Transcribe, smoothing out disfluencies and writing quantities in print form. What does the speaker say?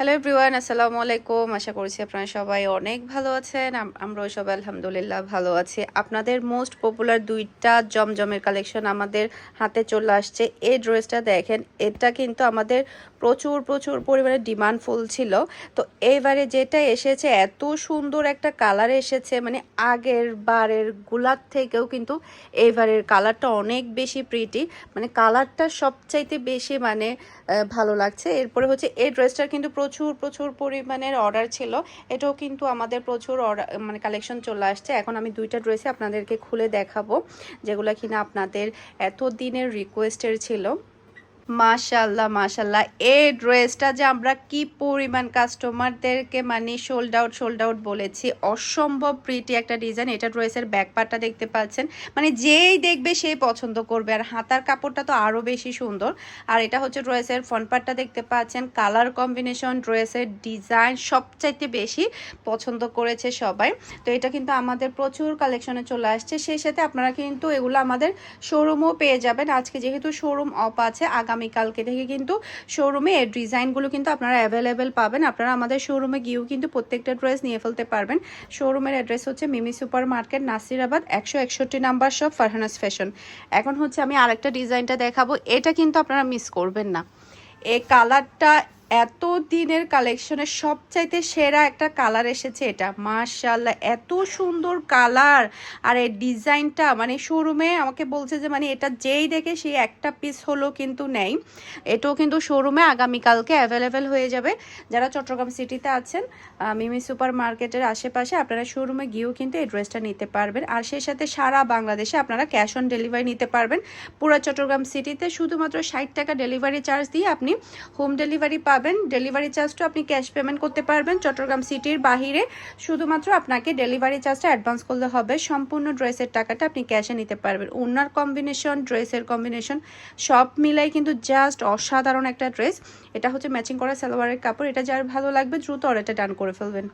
Hello everyone, আসসালামু আলাইকুম। আশা করছি আপনারা সবাই অনেক ভালো আছেন। আমরাও সবাই আলহামদুলিল্লাহ ভালো আছি। আপনাদের মোস্ট পপুলার দুইটা জমজমের কালেকশন আমাদের হাতে চলে আসছে। এই ড্রেসটা দেখেন, এটা কিন্তু আমাদের প্রচুর প্রচুর পরিমাণে ডিমান্ডফুল ছিল। তো এইবারে যেটা এসেছে এত সুন্দর একটা কালার এসেছে, মানে আগের বারের গুলার থেকেও কিন্তু এইবারের কালারটা অনেক বেশি প্রিটি, মানে কালারটা সবচাইতে বেশি ভালো লাগছে। এরপরে হচ্ছে এই ড্রেসটার কিন্তু প্রচুর প্রচুর পরিমাণের অর্ডার ছিল। এটাও কিন্তু আমাদের প্রচুর অর্ডার কালেকশন চলে আসছে। এখন আমি দুইটা ড্রেসে আপনাদেরকে খুলে দেখাবো, যেগুলো কিনা আপনাদের এত দিনের রিকোয়েস্টের ছিল। মাশাল্লাহ মাশাল্লাহ, এই ড্রেসটা যে আমরা কি পরিমাণ কাস্টমারদেরকে সোল্ড আউট বলেছি। অসম্ভব প্রিটি একটা ডিজাইন। এটা ড্রেসের ব্যাক পার্টটা দেখতে পাচ্ছেন, মানে যেই দেখবে সেই পছন্দ করবে। আর হাতার কাপড়টা তো আরও বেশি সুন্দর। আর এটা হচ্ছে ড্রেসের ফ্রন্ট পার্টটা দেখতে পাচ্ছেন। কালার কম্বিনেশন, ড্রেসের ডিজাইন সবচাইতে বেশি পছন্দ করেছে সবাই। তো এটা কিন্তু আমাদের প্রচুর কালেকশনে চলে আসছে। সেই সাথে আপনারা কিন্তু এগুলো আমাদের শোরুমও পেয়ে যাবেন। আজকে যেহেতু শোরুম অফ আছে, আগামীকালকে থেকে কিন্তু শোরুমে এর ডিজাইনগুলো কিন্তু আপনারা অ্যাভেলেবেল পাবেন। আপনারা আমাদের শোরুমে গিয়েও কিন্তু প্রত্যেকটা ড্রেস নিয়ে ফেলতে পারবেন। শোরুমের অ্যাড্রেস হচ্ছে Mimi super market, Nasirabad 161 number shop, Farhana's fashion. এখন হচ্ছে আমি আরেকটা ডিজাইনটা দেখাবো, এটা কিন্তু আপনারা মিস করবেন না। এই কালারটা এত দিনের কালেকশনের সবচাইতে সেরা একটা কালার এসেছে। এটা মাশাআল্লাহ এত সুন্দর কালার। আর এই ডিজাইনটা মানে শোরুমে আমাকে বলছে যে মানে এটা যেই দেখে সেই একটা পিস হলো কিন্তু নেই। এটাও কিন্তু শোরুমে আগামীকালকে অ্যাভেলেবেল হয়ে যাবে। যারা চট্টগ্রাম সিটিতে আছেন, মিমি সুপার মার্কেটের আশেপাশে, আপনারা শোরুমে গিয়েও কিন্তু এই ড্রেসটা নিতে পারবেন। আর সেই সাথে সারা বাংলাদেশে আপনারা ক্যাশ অন ডেলিভারি নিতে পারবেন। পুরো চট্টগ্রাম সিটিতে শুধুমাত্র 60 টাকা ডেলিভারি চার্জ দিয়ে আপনি হোম ডেলিভারি পাবেন। ডেলিভারি চার্জটা আপনি ক্যাশ পেমেন্ট করতে পারবেন। চট্টগ্রাম সিটির বাহিরে শুধুমাত্র আপনাকে ডেলিভারি চার্জটা অ্যাডভান্স করলে হবে। সম্পূর্ণ ড্রেসের টাকাটা আপনি ক্যাশে নিতে পারবেন। ওনার কম্বিনেশন, ড্রেসের কম্বিনেশন সব মিলাই কিন্তু জাস্ট অসাধারণ একটা ড্রেস। এটা হচ্ছে ম্যাচিং করা সালোয়ারের কাপড়। এটা যার ভালো লাগবে দ্রুত অর্ডারটা ডান করে ফেলবেন।